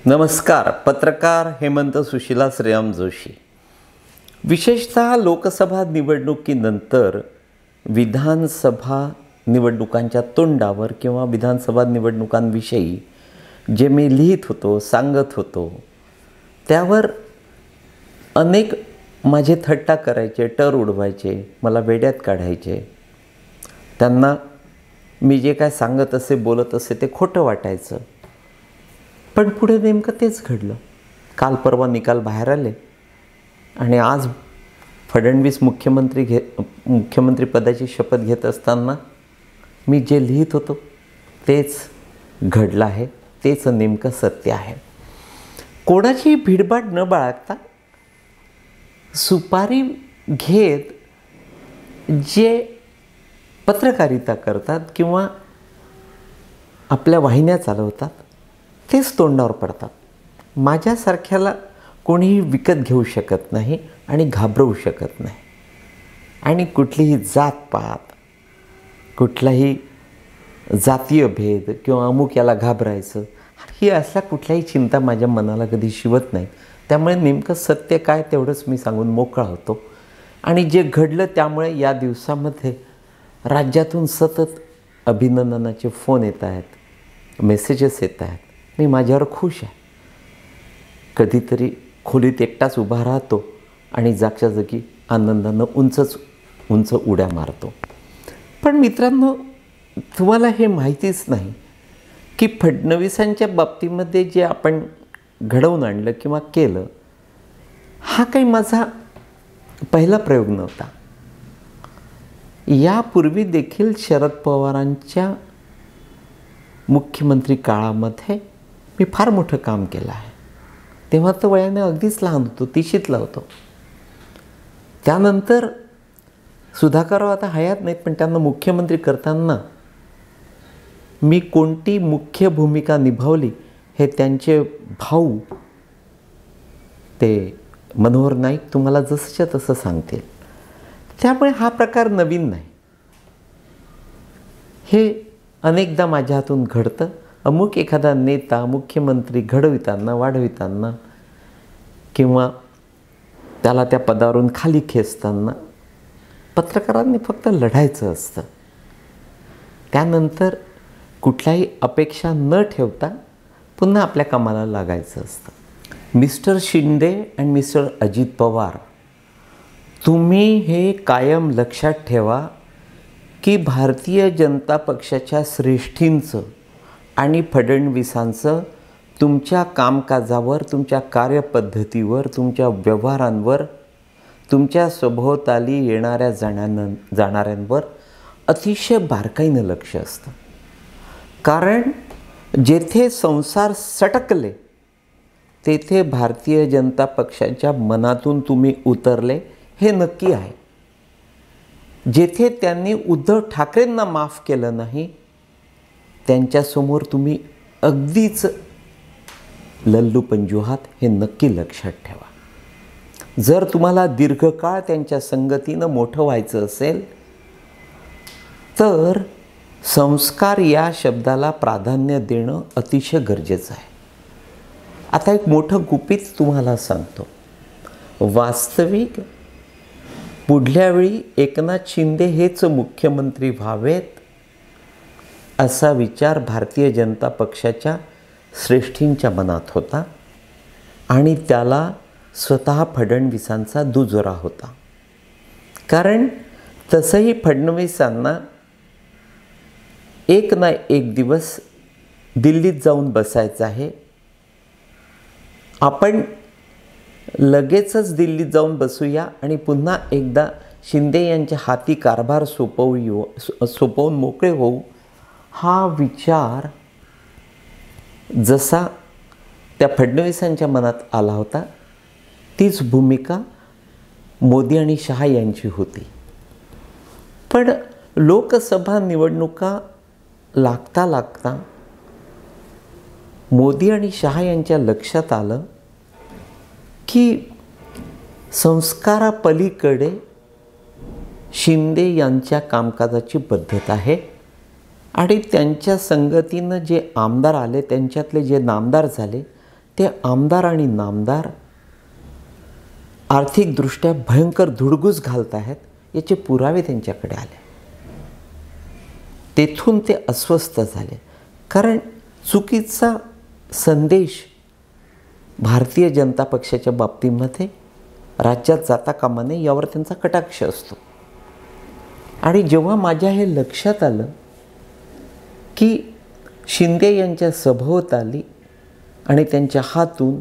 नमस्कार. पत्रकार हेमंत सुशीला श्रीराम जोशी. विशेषतः लोकसभा निवडणुकीनंतर विधानसभा निवडणुकांच्या तोंडावर किंवा विधानसभा निवडणुकांविषयी जे मी लिहित होतो, सांगत होतो, त्यावर अनेक माझे थट्टा करायचे, टर उडवायचे, मला वेड्यात काढायचे. त्यांना मी जे काय सांगत असे, बोलत असे ते खोटं वाटायचं. पण पुढे नेमकं तेच घडलं. काल परवा निकाल बाहेर आले आणि आज फडणवीस मुख्यमंत्री पदाची शपथ घेत असताना मी जे लिहित होतो तेच घडलं आहे. तेच नेमकं सत्य आहे. कोणाची भीडभाड न बाळगता सुपारी घेत जे पत्रकारिता करतात किंवा आपल्या वाहिन्या चालवतात तेच तोंडावर पडतात. माझ्यासारख्याला कोणीही विकत घेऊ शकत नाही आणि घाबरवू शकत नाही. आणि कुठलीही जातपात, कुठलाही जातीय भेद किंवा अमुक याला घाबरायचं ही असल्या कुठल्याही चिंता माझ्या मनाला कधी शिवत नाही. त्यामुळे नेमकं सत्य काय तेवढंच मी सांगून मोकळा होतो. आणि जे घडलं त्यामुळे या दिवसामध्ये राज्यातून सतत अभिनंदनाचे फोन येत आहेत, मेसेजेस येत आहेत. मी माझ्यावर खुश आहे. कधीतरी खोलीत एकटाच उभा राहतो आणि जागच्या जागी आनंदानं उंच उड्या मारतो. पण मित्रांनो, तुम्हाला हे माहितीच नाही की फडणवीसांच्या बाबतीमध्ये जे आपण घडवून आणलं किंवा केलं, हा काही माझा पहिला प्रयोग नव्हता. यापूर्वी देखील शरद पवारांच्या मुख्यमंत्री काळामध्ये मी फार मोठं काम केलं आहे. तेव्हा तर वयाने अगदीच लहान होतो, 30शीतला होतो. त्यानंतर सुधाकरराव आता हयात नाहीत, पण त्यांना मुख्यमंत्री करताना मी कोणती मुख्य भूमिका निभावली हे त्यांचे भाऊ ते मनोहर नाईक तुम्हाला जसंच्या तसं सांगतील. त्यामुळे हा प्रकार नवीन नाही. हे अनेकदा माझ्या हातून घडतं. अमुक एखादा नेता मुख्यमंत्री घडविताना, वाढविताना किंवा त्याला त्या पदावरून खाली खेचताना पत्रकारांनी फक्त लढायचं असतं. त्यानंतर कुठल्याही अपेक्षा न ठेवता पुन्हा आपल्या कामाला लागायचं असतं. मिस्टर शिंदे आणि मिस्टर अजित पवार, तुम्ही हे कायम लक्षात ठेवा की भारतीय जनता पक्षाच्या श्रेष्ठींचं आणि फडणवीसांचं तुमच्या कामकाजावर, तुमच्या कार्यपद्धतीवर, तुमच्या व्यवहारांवर, तुमच्या सभोवताली येणाऱ्या जाणाऱ्यांवर अतिशय बारकाईनं लक्ष असतं. कारण जेथे संसार सटकले तेथे भारतीय जनता पक्षाच्या मनातून तुम्ही उतरले हे नक्की आहे. जेथे त्यांनी उद्धव ठाकरेंना माफ केलं नाही त्यांच्यासमोर तुम्ही अगदीच लल्लूपंजू आहात हे नक्की लक्षात ठेवा. जर तुम्हाला दीर्घकाळ त्यांच्या संगतीनं मोठं व्हायचं असेल तर संस्कार या शब्दाला प्राधान्य देणं अतिशय गरजेचं आहे. आता एक मोठं गुपित तुम्हाला सांगतो. वास्तविक पुढल्या वेळी एकनाथ शिंदे हेच मुख्यमंत्री व्हावेत असा विचार भारतीय जनता पक्षाच्या श्रेष्ठींच्या मनात होता आणि त्याला स्वतः फडणवीसांचा दुजोरा होता. कारण तसंही फडणवीसांना एक ना एक दिवस दिल्लीत जाऊन बसायचं आहे. आपण लगेचच दिल्लीत जाऊन बसूया आणि पुन्हा एकदा शिंदे यांच्या हाती कारभार सोपवून मोकळे होऊ, हा विचार जसा त्या फडणवीसांच्या मनात आला होता तीच भूमिका मोदी आणि शहा यांची होती. पण लोकसभा निवडणुका लागता लागता मोदी आणि शहा यांच्या लक्षात आलं की संस्कारापलीकडे शिंदे यांच्या कामकाजाची पद्धत आहे आणि त्यांच्या संगतीनं जे आमदार आले त्यांच्यातले जे नामदार झाले ते आमदार आणि नामदार आर्थिकदृष्ट्या भयंकर धुडगूस घालत आहेत याचे पुरावे त्यांच्याकडे आले. तेथून ते अस्वस्थ झाले, कारण चुकीचा संदेश भारतीय जनता पक्षाच्या बाबतीमध्ये राज्यात जाता कामा नये यावर त्यांचा कटाक्ष असतो. आणि जेव्हा माझ्या हे लक्षात आलं की शिंदे यांच्या सभोवताली आणि त्यांच्या हातून,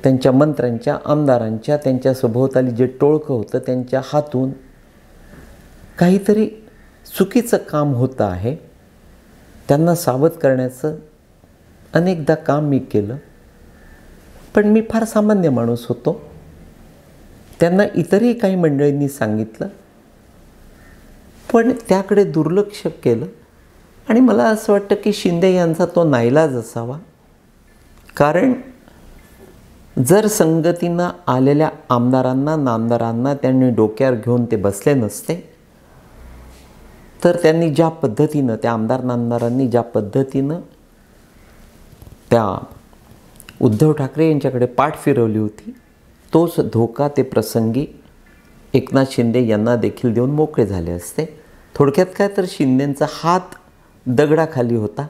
त्यांच्या मंत्र्यांच्या, आमदारांच्या, त्यांच्या सभोवताली जे टोळकं होतं त्यांच्या हातून काहीतरी चुकीचं काम होतं आहे, त्यांना सावध करण्याचं अनेकदा काम मी केलं. पण मी फार सामान्य माणूस होतो. त्यांना इतरही काही मंडळींनी सांगितलं, पण त्याकडे दुर्लक्ष केलं. आणि मला असं वाटतं की शिंदे यांचा तो नाईलाज असावा, कारण जर संगतीनं आलेल्या आमदारांना, नामदारांना त्यांनी डोक्यावर घेऊन ते बसले नसते, तर त्यांनी ज्या पद्धतीनं, त्या आमदार नामदारांनी ज्या पद्धतीनं त्या उद्धव ठाकरे यांच्याकडे पाठ फिरवली होती, तोच धोका ते प्रसंगी एकनाथ शिंदे यांना देखील देऊन मोकळे झाले असते. थोडक्यात काय तर शिंदेंचा हात दगडाखाली होता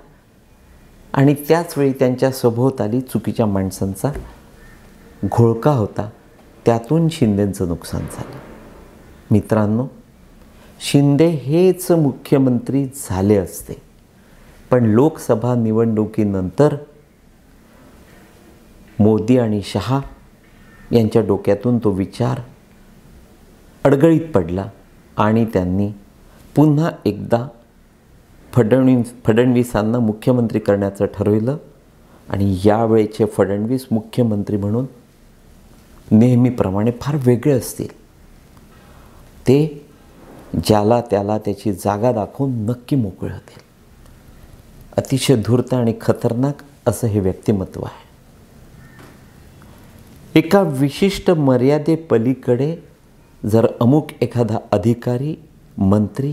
आणि त्याचवेळी त्यांच्या सभोवताली चुकीच्या माणसांचा घोळका होता. त्यातून शिंदेंचं नुकसान झालं. मित्रांनो, शिंदे हेच मुख्यमंत्री झाले असते, पण लोकसभा निवडणुकीनंतर मोदी आणि शहा यांच्या डोक्यातून तो विचार अडगळीत पडला आणि त्यांनी पुन्हा एकदा फडणवीसांना मुख्यमंत्री करण्याचं ठरवलं. आणि यावेळेचे फडणवीस मुख्यमंत्री म्हणून नेहमीप्रमाणे फार वेगळे असतील. ते ज्याला त्याला त्याची जागा दाखवून नक्की मोकळे होतील. अतिशय धूर्त आणि खतरनाक असं हे व्यक्तिमत्व आहे. एका विशिष्ट मर्यादेपलीकडे जर अमुक एखादा अधिकारी, मंत्री,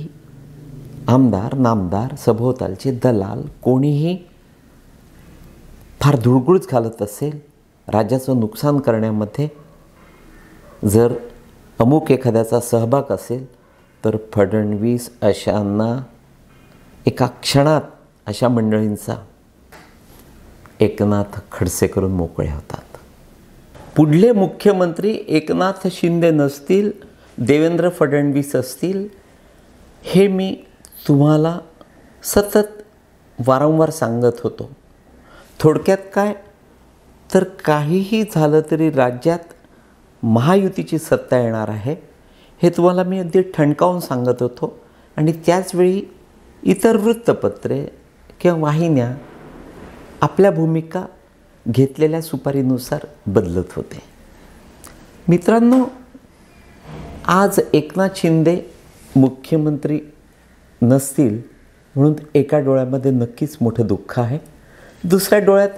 आमदार, नामदार, सभोवतालचे दलाल कोणीही फार धुळगुळच घालत असेल, राज्याचं नुकसान करण्यामध्ये जर अमुक एखाद्याचा सहभाग असेल, तर फडणवीस अशांना एका क्षणात अशा मंडळींचा एकनाथ खडसे करून मोकळे होतात. पुढले मुख्यमंत्री एकनाथ शिंदे नसतील, देवेंद्र फडणवीस असतील, हे मी तुम्हाला सतत वारंवार सांगत होतो. थोडक्यात काय तर काहीही झालं तरी राज्यात महायुतीची सत्ता येणार आहे हे तुम्हाला मी अगदी ठणकावून सांगत होतो. आणि त्याचवेळी इतर वृत्तपत्रे किंवा वाहिन्या आपल्या भूमिका घेतलेल्या सुपारीनुसार बदलत होते. मित्रांनो, आज एकनाथ शिंदे मुख्यमंत्री नसतील म्हणून एका डोळ्यामध्ये नक्कीच मोठं दुःख आहे, दुसऱ्या डोळ्यात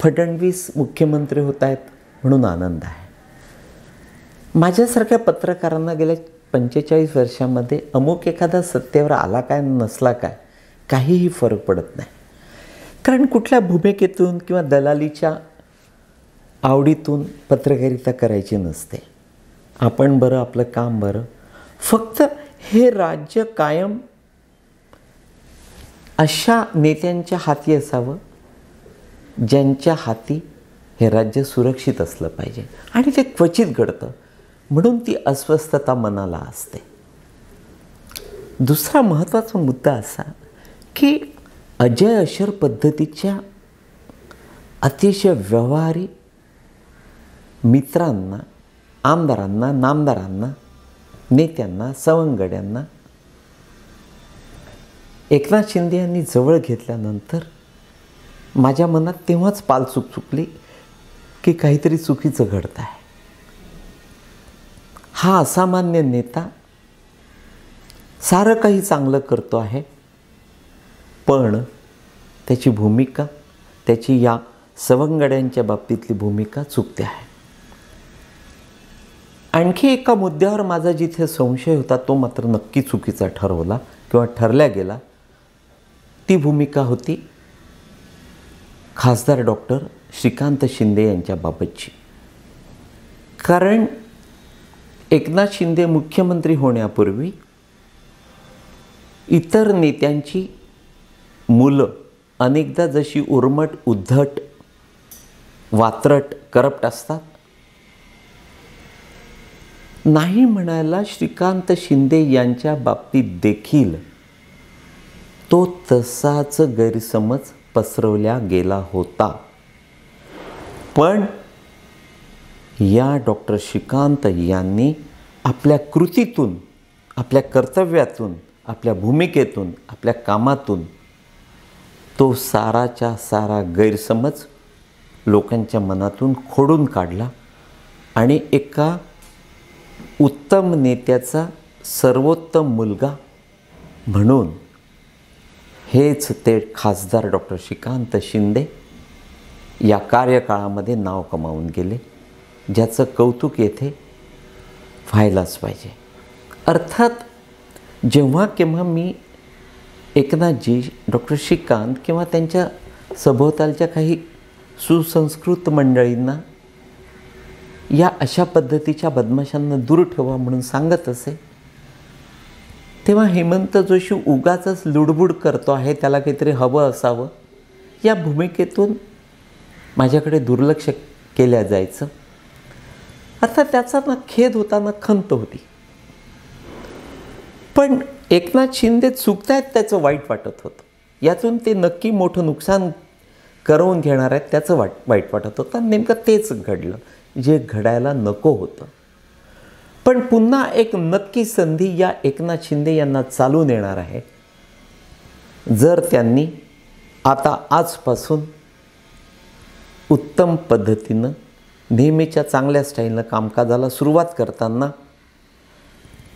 फडणवीस मुख्यमंत्री होत आहेत म्हणून आनंद आहे. माझ्यासारख्या पत्रकारांना गेल्या 45 वर्षामध्ये अमुक एखादा सत्तेवर आला काय नसला काय काहीही फरक पडत नाही. कारण कुठल्या भूमिकेतून किंवा दलालीच्या आवडीतून पत्रकारिता करायची नसते. आपण बरं, आपलं काम बरं. फक्त हे राज्य कायम अशा नेत्यांच्या हाती असावं ज्यांच्या हाती हे राज्य सुरक्षित असलं पाहिजे. आणि ते क्वचित घडतं म्हणून ती अस्वस्थता मनाला असते. दुसरा महत्त्वाचा मुद्दा असा की अजय अशर पद्धतीच्या अतिशय व्यवहारी मित्रांना, आमदारांना, नामदारांना, नेत्यांना, सवंगड्यांना एकनाथ शिंदे यांनी जवळ घेतल्यानंतर माझ्या मनात तेव्हाच पालचूक चुकली की काहीतरी चुकीचं घडत आहे. हा असामान्य नेता सारं काही चांगलं करतो आहे, पण त्याची भूमिका, त्याची या सवंगड्यांच्या बाबतीतली भूमिका चुकते आहे. आणखी एका मुद्द्यावर माझा जिथे संशय होता तो मात्र नक्की चुकीचा ठरवला किंवा ठरल्या गेला. ती भूमिका होती खासदार डॉक्टर श्रीकांत शिंदे यांच्याबाबतची. कारण एकनाथ शिंदे मुख्यमंत्री होण्यापूर्वी इतर नेत्यांची मुलं अनेकदा जशी उर्मट, उद्धट, वात्रट, करप्ट असतात, नाही म्हणायला श्रीकांत शिंदे यांच्या बाबतीत देखील तो तसाच गैरसमज पसरवला गेला होता. पण या डॉक्टर श्रीकांत यांनी आपल्या कृतीतून, आपल्या कर्तव्यातून, आपल्या भूमिकेतून, आपल्या कामातून तो साराच्या सारा गैरसमज लोकांच्या मनातून खोडून काढला आणि एका उत्तम नेत्याचा सर्वोत्तम मुलगा म्हणून हेच ते खासदार डॉक्टर श्रीकांत शिंदे या कार्यकाळामध्ये नाव कमावून गेले, ज्याचं कौतुक येथे व्हायलाच पाहिजे. अर्थात जेव्हा केव्हा मी एकनाथजी, डॉक्टर श्रीकांत किंवा त्यांच्या सभोवतालच्या काही सुसंस्कृत मंडळींना या अशा पद्धतीच्या बदमाशांना दूर ठेवा म्हणून सांगत असे, तेव्हा हेमंत जोशी उगाचच लुडबुड करतो आहे, त्याला काहीतरी हवं असावं या भूमिकेतून माझ्याकडे दुर्लक्ष केल्या जायचं. अर्थात त्याचा ना खेद होता ना खंत होती. पण एकनाथ शिंदे चुकतायत त्याचं वाईट वाटत होतं. यातून ते नक्की मोठं नुकसान करवून घेणार आहेत त्याचं वाईट वाटत होतं. नेमकं तेच घडलं जे घडायला नको होतं. पण पुन्हा एक नक्की संधी या एकनाथ शिंदे यांना चालून येणार आहे, जर त्यांनी आता आजपासून उत्तम पद्धतीनं नेहमीच्या चांगल्या स्टाईलनं कामकाजाला सुरुवात करताना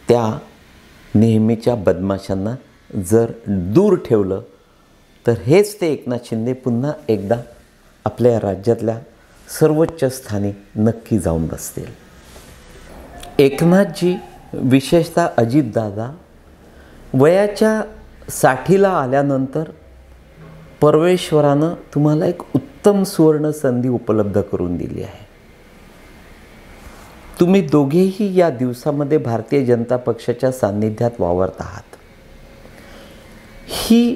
त्या नेहमीच्या बदमाशांना जर दूर ठेवलं तर हेच ते एकनाथ शिंदे पुन्हा एकदा आपल्या राज्यातल्या सर्वोच्च स्थानी नक्की जाऊन बसतील. एकनाथजी, विशेषतः अजितदादा, वयाच्या 60ला आल्यानंतर परमेश्वरानं तुम्हाला एक उत्तम सुवर्ण संधी उपलब्ध करून दिली आहे. तुम्ही दोघेही या दिवसामध्ये भारतीय जनता पक्षाच्या सान्निध्यात वावरत आहात. ही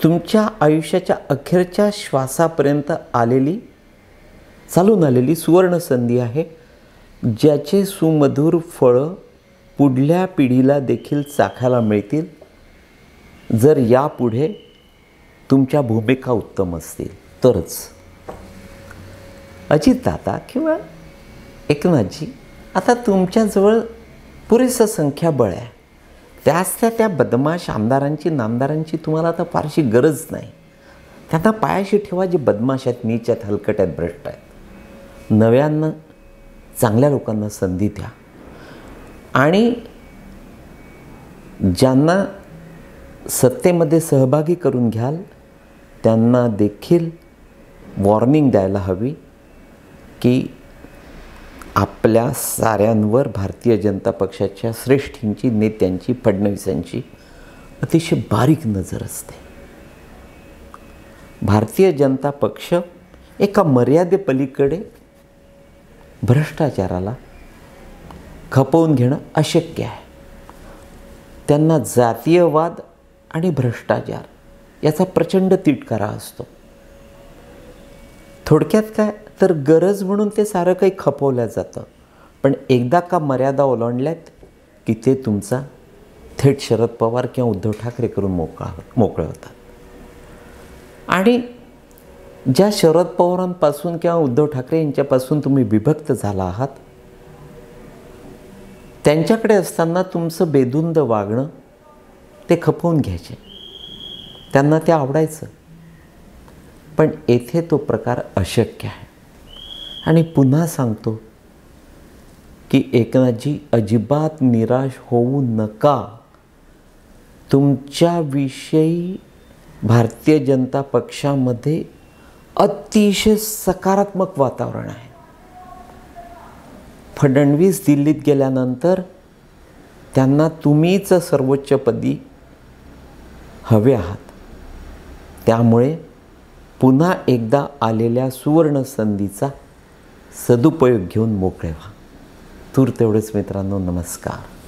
तुमच्या आयुष्याच्या अखेरच्या श्वासापर्यंत चालून आलेली सुवर्ण संधी आहे, ज्याचे सुमधुर फळं पुढल्या पिढीला देखील चाखायला मिळतील, जर यापुढे तुमच्या भूमिका उत्तम असतील तरच. अजितदादा किंवा एकनाथजी, आता तुमच्याजवळ पुरेसं संख्याबळ आहे. त्या बदमाश आमदारांची, नामदारांची तुम्हाला आता फारशी गरज नाही. त्यांना पायाशी ठेवा जे बदमाश आहेत, नीच आहेत, हलकट आहेत, भ्रष्ट आहेत. नव्यांना, चांगल्या लोकांना संधी द्या आणि ज्यांना सत्तेमध्ये सहभागी करून घ्याल त्यांना देखील वॉर्निंग द्यायला हवी की आपल्या साऱ्यांवर भारतीय जनता पक्षाच्या श्रेष्ठींची, नेत्यांची, फडणवीसांची अतिशय बारीक नजर असते. भारतीय जनता पक्ष एका मर्यादेपलीकडे भ्रष्टाचाराला खपवून घेणं अशक्य आहे. त्यांना जातीयवाद आणि भ्रष्टाचार याचा प्रचंड तिटकारा असतो. थोडक्यात काय तर गरज म्हणून ते सारं काही खपवलं जातं, पण एकदा का मर्यादा ओलांडल्यात की ते तुमचा थेट शरद पवार किंवा उद्धव ठाकरे करून मोकळं होतात. आणि ज्या शरद पवारांपासून किंवा उद्धव ठाकरे यांच्यापासून तुम्ही विभक्त झाला आहात, त्यांच्याकडे असताना तुमचं बेधुंद वागणं ते खपवून घ्यायचे, त्यांना ते आवडायचं. पण येथे तो प्रकार अशक्य आहे. आणि पुन्हा सांगतो की एकनाथजी, अजिबात निराश होऊ नका. तुमच्याविषयी भारतीय जनता पक्षामध्ये अतिशय सकारात्मक वातावरण आहे. फडणवीस दिल्लीत गेल्यानंतर त्यांना तुम्हीच सर्वोच्चपदी हवे आहात. त्यामुळे पुन्हा एकदा आलेल्या सुवर्ण संधीचा सदुपयोग घेऊन मोकळे व्हा. तूर्त एवढेच मित्रांनो. नमस्कार.